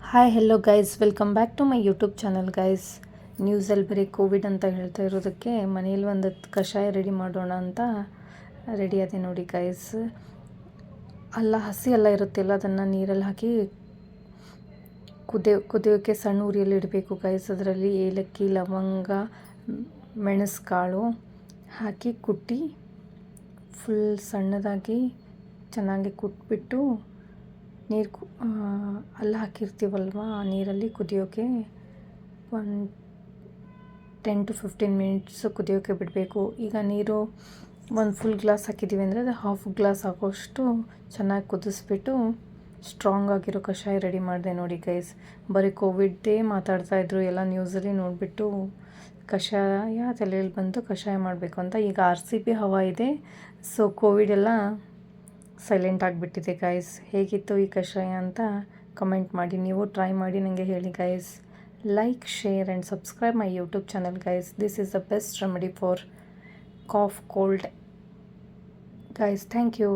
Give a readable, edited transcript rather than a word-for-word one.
Hi hello guys, welcome back to my YouTube channel guys. ನ್ಯೂಸಲ್ಲಿ ಬರೀ Covid ಅಂತ ಹೇಳ್ತಾ ಇರೋದಕ್ಕೆ ಮನೇಲಿ ಒಂದು ಕಷಾಯ ರೆಡಿ ಮಾಡೋಣ ಅಂತ ರೆಡಿ ಆದೆ ನೋಡಿ ಗೈಸ್. ಹಸಿ ಎಲ್ಲ ಇರುತ್ತಿಲ್ಲ, ಅದನ್ನು ನೀರಲ್ಲಿ ಹಾಕಿ ಕುದಿಯೋಕ್ಕೆ ಸಣ್ಣ ಉರಿಯಲ್ಲಿ ಇಡಬೇಕು ಗೈಸ್. ಅದರಲ್ಲಿ ಏಲಕ್ಕಿ, ಲವಂಗ, ಮೆಣಸು ಕಾಳು ಹಾಕಿ ಕುಟ್ಟಿ ಫುಲ್ ಸಣ್ಣದಾಗಿ ಚೆನ್ನಾಗಿ ಕುಟ್ಬಿಟ್ಟು ಹಾಕಿರ್ತೀವಲ್ವ, ಆ ನೀರಲ್ಲಿ ಕುದಿಯೋಕ್ಕೆ ಒಂದು 10 to 15 ಮಿನಿಟ್ಸ್ ಕುದಿಯೋಕ್ಕೆ ಬಿಡಬೇಕು. ಈಗ ನೀರು ಒಂದು ಫುಲ್ ಗ್ಲಾಸ್ ಹಾಕಿದ್ದೀವಿ ಅಂದರೆ ಅದು ಹಾಫ್ ಗ್ಲಾಸ್ ಆಗೋಷ್ಟು ಚೆನ್ನಾಗಿ ಕುದಿಸ್ಬಿಟ್ಟು ಸ್ಟ್ರಾಂಗ್ ಆಗಿರೋ ಕಷಾಯ ರೆಡಿ ಮಾಡಿದೆ ನೋಡಿ ಗೈಸ್. ಬರೀ ಕೋವಿಡ್ದೇ ಮಾತಾಡ್ತಾಯಿದ್ರು ಎಲ್ಲ ನ್ಯೂಸಲ್ಲಿ ನೋಡಿಬಿಟ್ಟು ಕಷಾಯ ತಲೆಯಲ್ಲಿ ಬಂತು, ಕಷಾಯ ಮಾಡಬೇಕು ಅಂತ. ಈಗ RCB ಹವಾ ಇದೆ, ಸೊ ಕೋವಿಡ್ ಎಲ್ಲ ಸೈಲೆಂಟ್ ಆಗಿಬಿಟ್ಟಿದೆ ಗೈಸ್. ಹೇಗಿತ್ತು ಈ ಕಷಾಯ ಅಂತ ಕಮೆಂಟ್ ಮಾಡಿ, ನೀವು ಟ್ರೈ ಮಾಡಿ ನನಗೆ ಹೇಳಿ guys. Like, share and subscribe my YouTube channel guys. This is the best remedy for cough, cold. Guys, thank you.